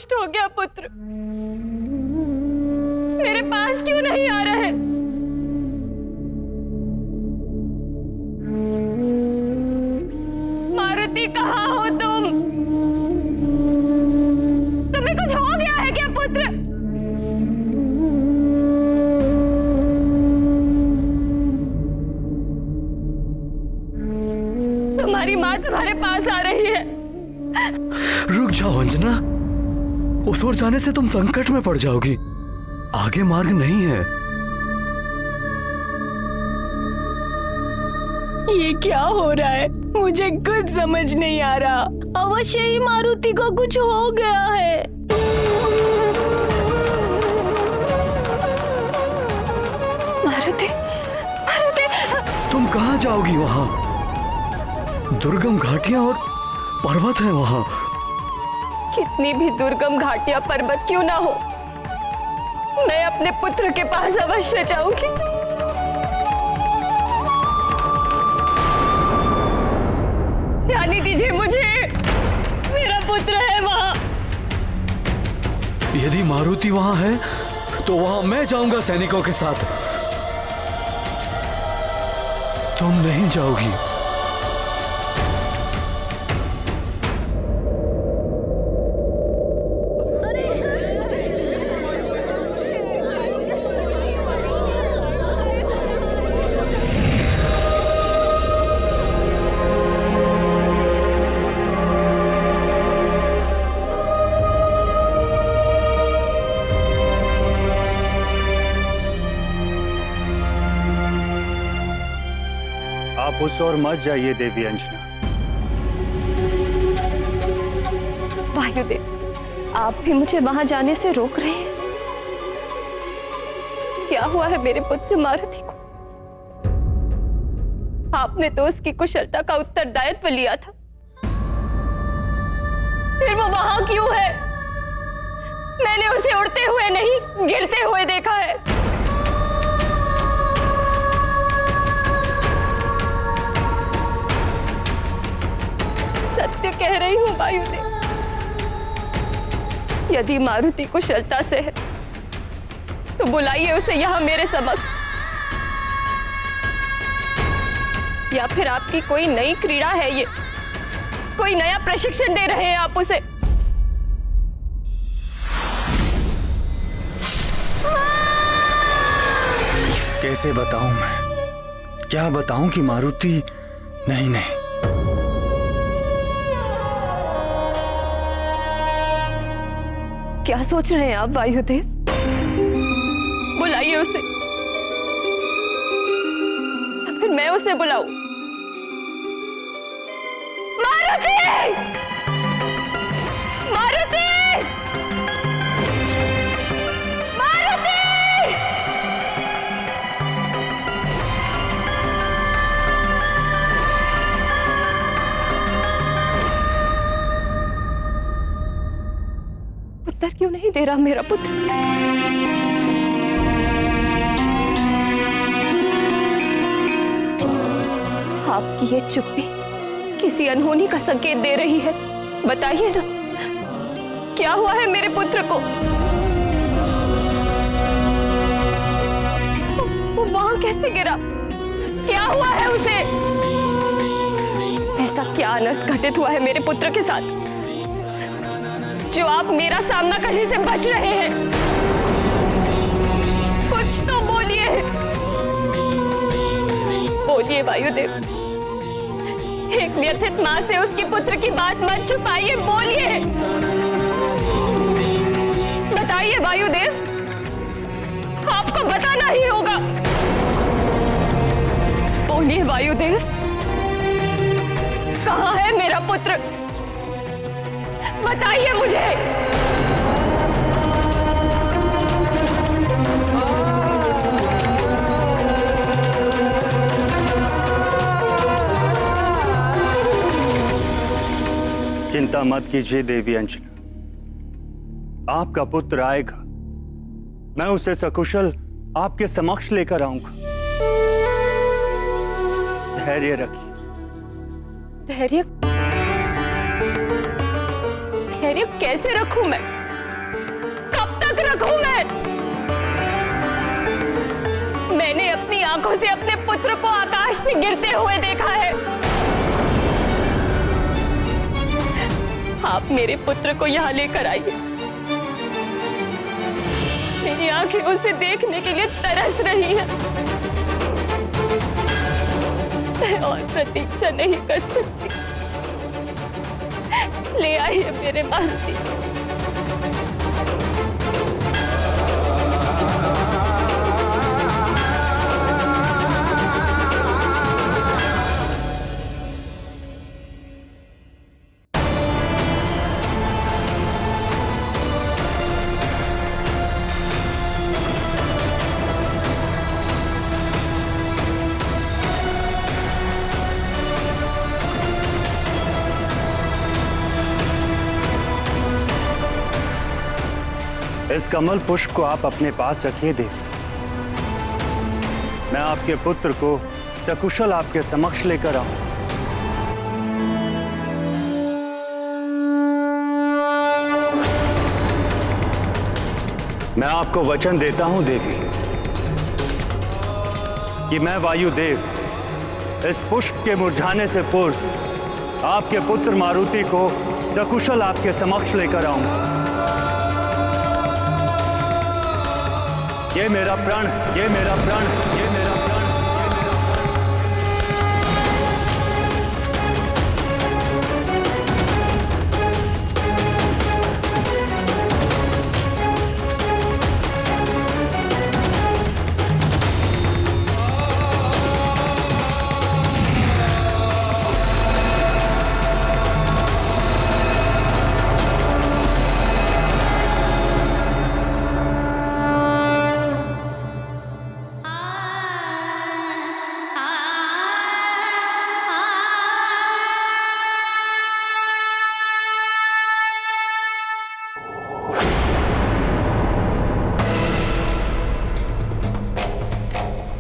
नष्ट हो गया पुत्र। मेरे पास क्यों नहीं आ रहा है? मारुति, कहाँ हो तुम? तुम्हें कुछ हो गया है क्या पुत्र? तुम्हारी माँ तुम्हारे पास आ रही है। रुक जाओ अंजना, उस ओर जाने से तुम संकट में पड़ जाओगी। आगे मार्ग नहीं है। ये क्या हो रहा है? मुझे कुछ समझ नहीं आ रहा। अवश्य ही मारुति को कुछ हो गया है। मारुति, मारुति, तुम कहाँ जाओगी? वहां दुर्गम घाटियां और पर्वत है। वहां कितनी भी दुर्गम घाटियां पर्वत क्यों ना हो, मैं अपने पुत्र के पास अवश्य जाऊंगी। जाने दीजिए मुझे, मेरा पुत्र है वहां। यदि मारुति वहां है तो वहां मैं जाऊंगा सैनिकों के साथ। तुम नहीं जाओगी। आप उस ओर मत जाइए देवी अंजना। वायुदेव, आप भी मुझे वहां जाने से रोक रहे हैं। क्या हुआ है मेरे पुत्र मारुति को? आपने तो उसकी कुशलता का उत्तरदायित्व लिया था, फिर वो वहां क्यों है? मैंने उसे उड़ते हुए नहीं, गिरते हुए देखा है। सत्य कह रही हूँ वायुदेव, यदि मारुति कुशलता से है तो बुलाइए उसे यहाँ मेरे समक्ष। या फिर आपकी कोई नई क्रीड़ा है ये, कोई नया प्रशिक्षण दे रहे हैं आप उसे? कैसे बताऊं मैं? क्या बताऊं कि मारुति नहीं नहीं। क्या सोच रहे हैं आप वायुदेव? बुलाइए उसे, तो फिर मैं उसे बुलाऊं। मारुति! मारुति! मारुति! उत्तर क्यों नहीं दे रहा मेरा पुत्र? आपकी ये चुप्पी किसी अनहोनी का संकेत दे रही है। बताइए ना, क्या हुआ है मेरे पुत्र को? वो वहां कैसे गिरा? क्या हुआ है उसे? ऐसा क्या अनर्थ घटित हुआ है मेरे पुत्र के साथ जो आप मेरा सामना करने से बच रहे हैं? कुछ तो बोलिए, बोलिए वायुदेव। एक व्यथित मां से उसकी पुत्र की बात मत छुपाइए, बोलिए। बताइए वायुदेव, आपको बताना ही होगा। बोलिए वायुदेव, कहाँ है मेरा पुत्र? बताइए मुझे। चिंता मत कीजिए देवी अंजना, आपका पुत्र आएगा। मैं उसे सकुशल आपके समक्ष लेकर आऊंगा। धैर्य रखिए। धैर्य? धैर्य कैसे रखूं मैं? तक रखूं मैं? मैंने अपनी आंखों से अपने पुत्र को आकाश से गिरते हुए देखा है। आप मेरे पुत्र को यहाँ लेकर आइए। मेरी आंखें उसे देखने के लिए तरस रही है। मैं और प्रतीक्षा नहीं कर सकती। ले आइए मेरे मालती। इस कमल पुष्प को आप अपने पास रखिए देवी। मैं आपके पुत्र को सकुशल आपके समक्ष लेकर आऊं। मैं आपको वचन देता हूं देवी कि मैं वायुदेव इस पुष्प के मुरझाने से पूर्व आपके पुत्र मारुति को सकुशल आपके समक्ष लेकर आऊंगा। ये मेरा प्रण, ये मेरा प्रण, ये मेरा प्रण।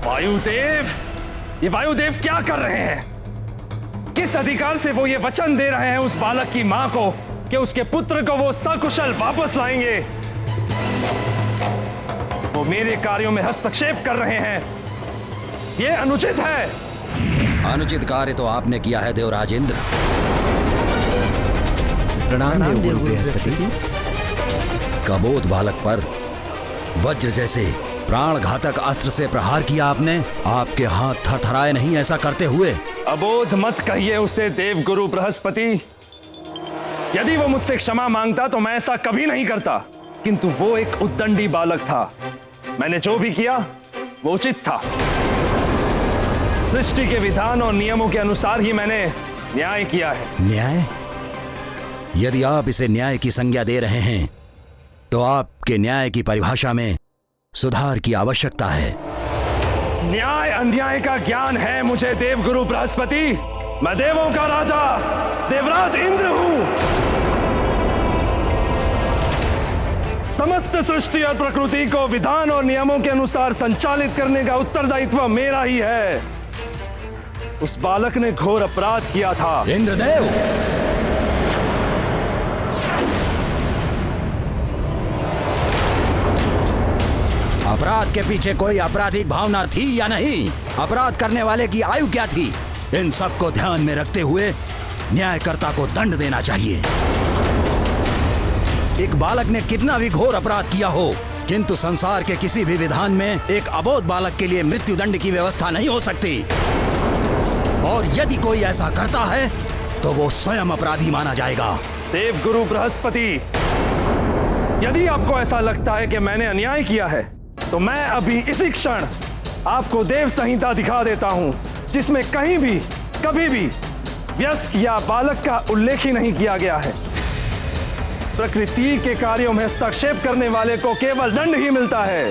वायुदेव, ये वायुदेव क्या कर रहे हैं? किस अधिकार से वो ये वचन दे रहे हैं उस बालक की मां को कि उसके पुत्र को वो सकुशल वापस लाएंगे? वो मेरे कार्यों में हस्तक्षेप कर रहे हैं। ये अनुचित है। अनुचित कार्य तो आपने किया है देवराज इंद्र। प्रणाम देवगुरु बृहस्पति। कबोध बालक पर वज्र जैसे प्राण घातक अस्त्र से प्रहार किया आपने। आपके हाथ थरथराए नहीं ऐसा करते हुए? अबोध मत कहिए उसे देवगुरु बृहस्पति। यदि वो मुझसे क्षमा मांगता तो मैं ऐसा कभी नहीं करता, किंतु वो एक उद्दंडी बालक था। मैंने जो भी किया वो उचित था। सृष्टि के विधान और नियमों के अनुसार ही मैंने न्याय किया है। न्याय? यदि आप इसे न्याय की संज्ञा दे रहे हैं तो आपके न्याय की परिभाषा में सुधार की आवश्यकता है। न्याय अन्याय का ज्ञान है मुझे देवगुरु बृहस्पति। मैं देवों का राजा देवराज इंद्र हूं। समस्त सृष्टि और प्रकृति को विधान और नियमों के अनुसार संचालित करने का उत्तरदायित्व मेरा ही है। उस बालक ने घोर अपराध किया था। इंद्रदेव, अपराध के पीछे कोई आपराधिक भावना थी या नहीं? अपराध करने वाले की आयु क्या थी? इन सब को ध्यान में रखते हुए न्यायकर्ता को दंड देना चाहिए। एक बालक ने कितना भी घोर अपराध किया हो, किंतु संसार के किसी भी विधान में एक अबोध बालक के लिए मृत्यु दंड की व्यवस्था नहीं हो सकती। और यदि कोई ऐसा करता है तो वो स्वयं अपराधी माना जाएगा। देवगुरु बृहस्पति, यदि आपको ऐसा लगता है कि मैंने अन्याय किया है तो मैं अभी इसी क्षण आपको देव संहिता दिखा देता हूं, जिसमें कहीं भी कभी भी वयस्क या बालक का उल्लेख ही नहीं किया गया है। प्रकृति के कार्यों में हस्तक्षेप करने वाले को केवल दंड ही मिलता है।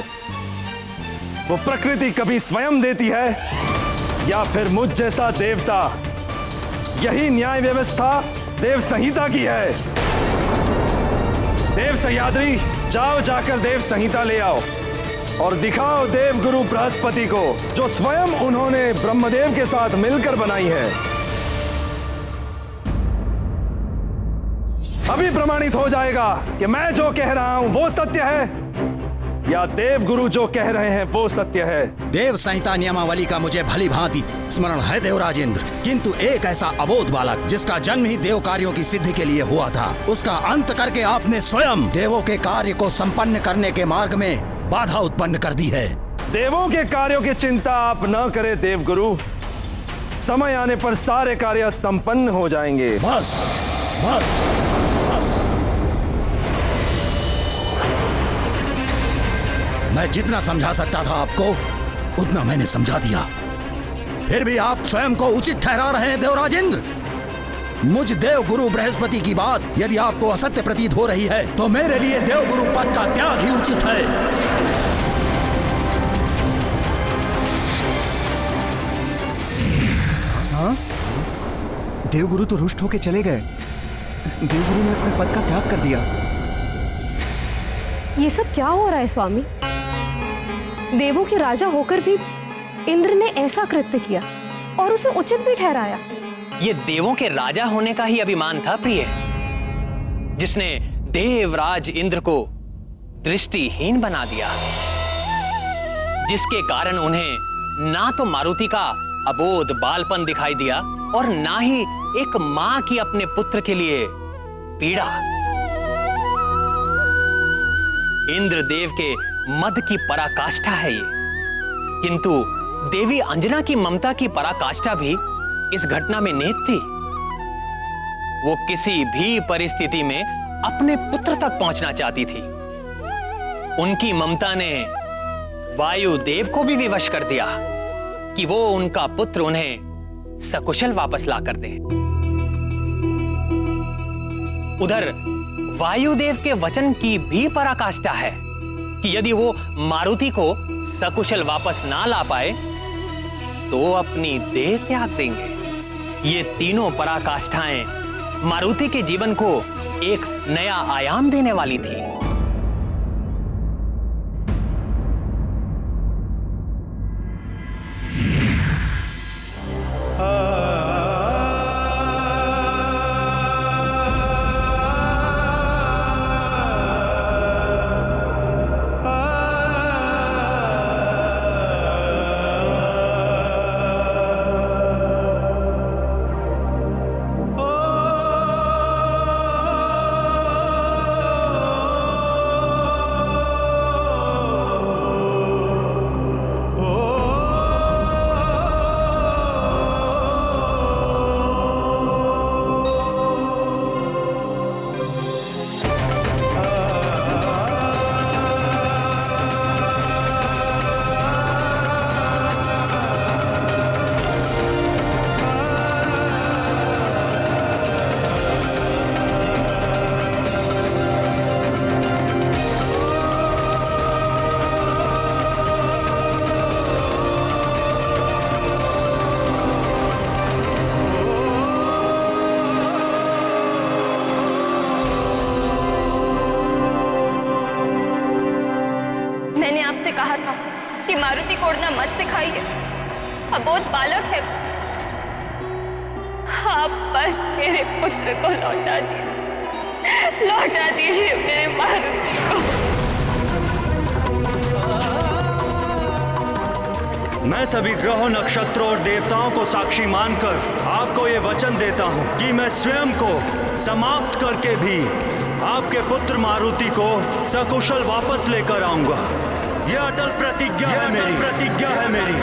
वो प्रकृति कभी स्वयं देती है या फिर मुझ जैसा देवता। यही न्याय व्यवस्था देव संहिता की है। देव सह्याद्री, जाओ जाकर देव संहिता ले आओ और दिखाओ देवगुरु बृहस्पति को, जो स्वयं उन्होंने ब्रह्मदेव के साथ मिलकर बनाई है। अभी प्रमाणित हो जाएगा कि मैं जो कह रहा हूं वो सत्य है या देवगुरु जो कह रहे हैं वो सत्य है। देव संहिता नियमावली का मुझे भली भांति स्मरण है देवराज इंद्र, किंतु एक ऐसा अबोध बालक जिसका जन्म ही देव कार्यों की सिद्धि के लिए हुआ था, उसका अंत करके आपने स्वयं देवों के कार्य को संपन्न करने के मार्ग में बाधा उत्पन्न कर दी है। देवों के कार्यों की चिंता आप न करें देवगुरु, समय आने पर सारे कार्य संपन्न हो जाएंगे। बस बस बस। मैं जितना समझा सकता था आपको उतना मैंने समझा दिया, फिर भी आप स्वयं को उचित ठहरा रहे हैं देवराज इंद्र। मुझ देव गुरु बृहस्पति की बात यदि आपको असत्य प्रतीत हो रही है तो मेरे लिए देव गुरु पद का त्याग ही उचित है। हाँ? देवगुरु तो रुष्ट होके चले गए। देवगुरु ने अपने पद का त्याग कर दिया। ये सब क्या हो रहा है स्वामी? देवों के राजा होकर भी इंद्र ने ऐसा कृत्य किया और उसे उचित भी ठहराया। ये देवों के राजा होने का ही अभिमान था प्रिय, जिसने देवराज इंद्र को दृष्टिहीन बना दिया, जिसके कारण उन्हें ना तो मारुति का अबोध बालपन दिखाई दिया और ना ही एक मां की अपने पुत्र के लिए पीड़ा। इंद्रदेव के मद की पराकाष्ठा है ये, किंतु देवी अंजना की ममता की पराकाष्ठा भी इस घटना में निहित थी। वो किसी भी परिस्थिति में अपने पुत्र तक पहुंचना चाहती थी। उनकी ममता ने वायुदेव को भी विवश कर दिया कि वो उनका पुत्र उन्हें सकुशल वापस ला कर दे। उधर वायुदेव के वचन की भी पराकाष्ठा है कि यदि वो मारुति को सकुशल वापस ना ला पाए तो अपनी देह त्याग देंगे। ये तीनों पराकाष्ठाएं मारुति के जीवन को एक नया आयाम देने वाली थी। कहा था कि मारुति को उड़ना मत सिखाइए, अबोध बालक है। आप बस मेरे पुत्र को लौटा दीजिए मेरे मारुति को। मैं सभी ग्रहों, नक्षत्रों और देवताओं को साक्षी मानकर आपको ये वचन देता हूँ कि मैं स्वयं को समाप्त करके भी आपके पुत्र मारुति को सकुशल वापस लेकर आऊंगा। ये अटल प्रतिज्ञा है मेरी।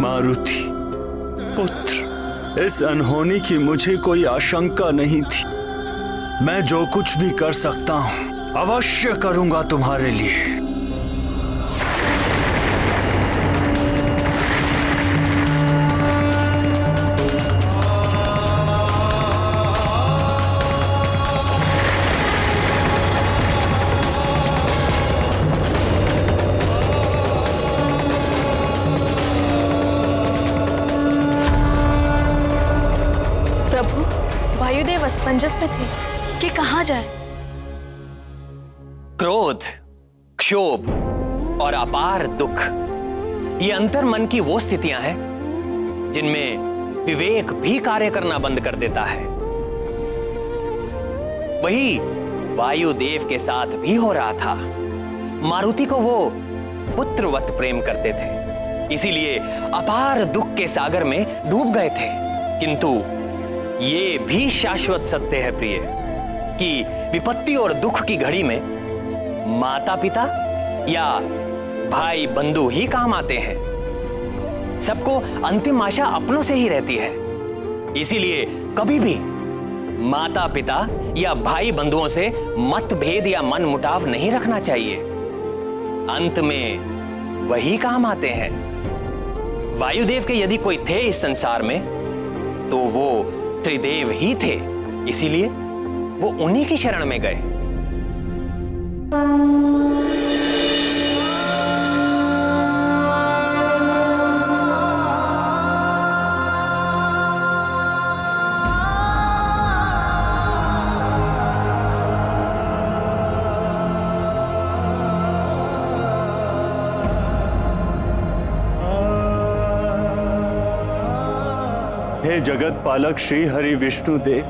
मारुति पुत्र, इस अनहोनी की मुझे कोई आशंका नहीं थी। मैं जो कुछ भी कर सकता हूं अवश्य करूंगा तुम्हारे लिए। असमंजस में थे कि कहाँ जाए। क्रोध, क्षोभ और अपार दुख, ये अंतर मन की वो स्थितियां हैं जिनमें विवेक भी कार्य करना बंद कर देता है। वही वायुदेव के साथ भी हो रहा था। मारुति को वो पुत्रवत प्रेम करते थे, इसीलिए अपार दुख के सागर में डूब गए थे। किंतु ये भी शाश्वत सत्य है प्रिय, कि विपत्ति और दुख की घड़ी में माता पिता या भाई बंधु ही काम आते हैं। सबको अंतिम आशा अपनों से ही रहती है, इसीलिए कभी भी माता पिता या भाई बंधुओं से मतभेद या मन मुटाव नहीं रखना चाहिए। अंत में वही काम आते हैं। वायुदेव के यदि कोई थे इस संसार में तो वो त्रिदेव ही थे, इसीलिए वो उन्हीं की शरण में गए। हे जगत पालक श्री हरि विष्णु देव,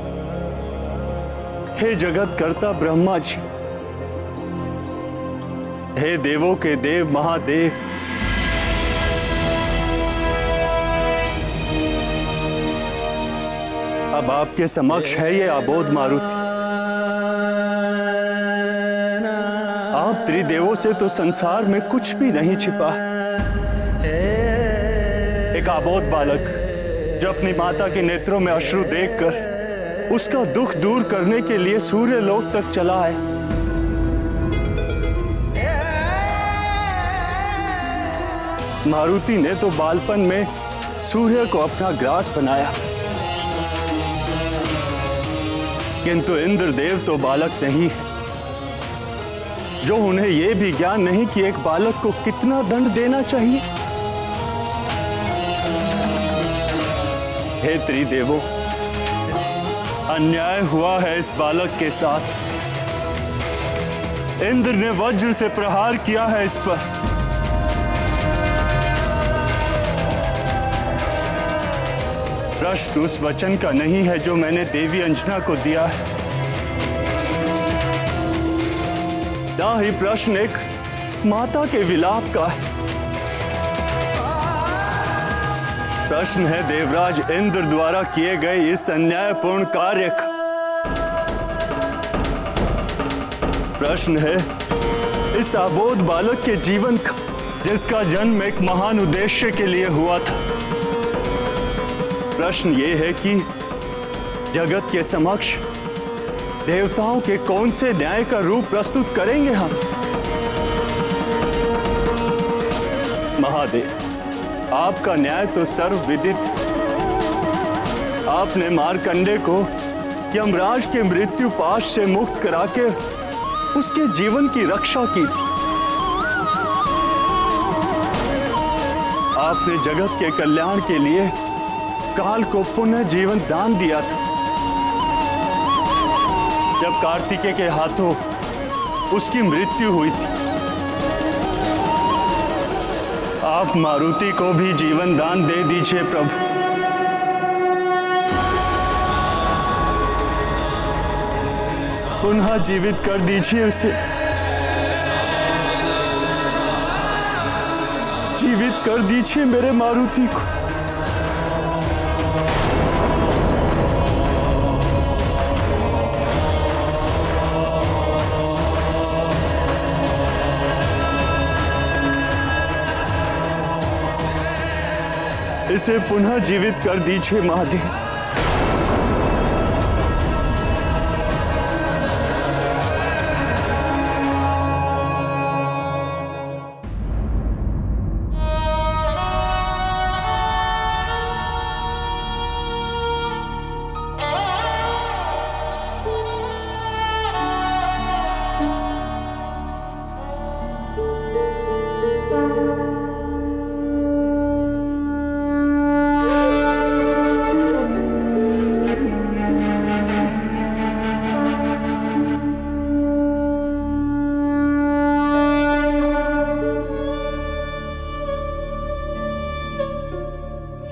हे जगत कर्ता ब्रह्मा जी, हे देवों के देव महादेव, अब आपके समक्ष है ये अबोध मारुति। आप त्रिदेवों से तो संसार में कुछ भी नहीं छिपा। एक अबोध बालक जो अपनी माता के नेत्रों में अश्रु देखकर उसका दुख दूर करने के लिए सूर्य लोक तक चला है। मारुति ने तो बालपन में सूर्य को अपना ग्रास बनाया, किंतु इंद्रदेव तो बालक नहीं है, जो उन्हें यह भी ज्ञान नहीं कि एक बालक को कितना दंड देना चाहिए। हे त्रिदेवों, अन्याय हुआ है इस बालक के साथ। इंद्र ने वज्र से प्रहार किया है इस पर। प्रश्न उस वचन का नहीं है जो मैंने देवी अंजना को दिया है, ना ही प्रश्न एक माता के विलाप का है। प्रश्न है देवराज इंद्र द्वारा किए गए इस अन्यायपूर्ण कार्य का। प्रश्न है इस अबोध बालक के जीवन का, जिसका जन्म एक महान उद्देश्य के लिए हुआ था। प्रश्न ये है कि जगत के समक्ष देवताओं के कौन से न्याय का रूप प्रस्तुत करेंगे हम। महादेव, आपका न्याय तो सर्वविदित। आपने मार्कंडे को यमराज के मृत्यु पाश से मुक्त करा के उसके जीवन की रक्षा की थी। आपने जगत के कल्याण के लिए काल को पुनः जीवन दान दिया था। जब कार्तिकेय के हाथों उसकी मृत्यु हुई थी, आप मारुति को भी जीवन दान दे दीजिए प्रभु। पुनः जीवित कर दीजिए उसे, जीवित कर दीजिए मेरे मारुति को। इसे पुनः जीवित कर दीजिए महादेव।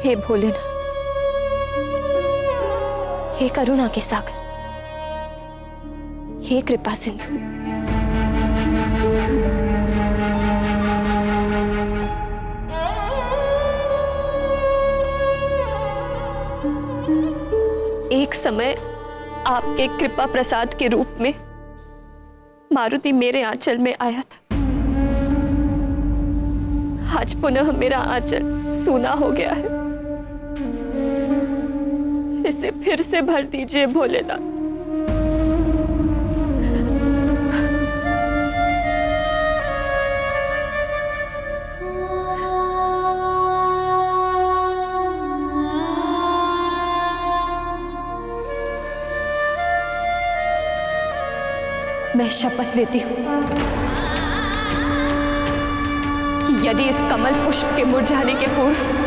हे भोलेनाथ, हे करुणा के सागर, हे कृपा सिंधु, एक समय आपके कृपा प्रसाद के रूप में मारुति मेरे आंचल में आया था। आज पुनः मेरा आंचल सूना हो गया है। इसे फिर से भर दीजिए भोलेनाथ। मैं शपथ लेती हूं कि यदि इस कमल पुष्प के मुरझाने के पूर्व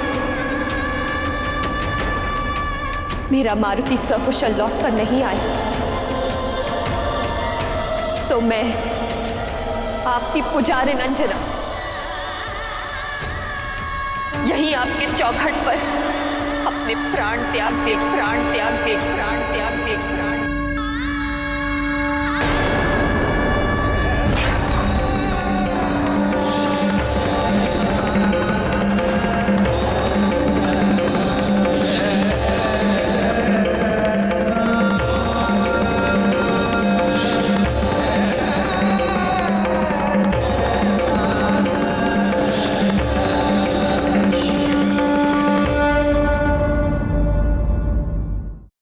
मेरा मारुति सकुशल लौट कर नहीं आया, तो मैं आपकी पुजारिन अंजना यहीं आपके चौखट पर अपने प्राण त्याग दे, प्राण त्याग दे, प्राण त्याग दे।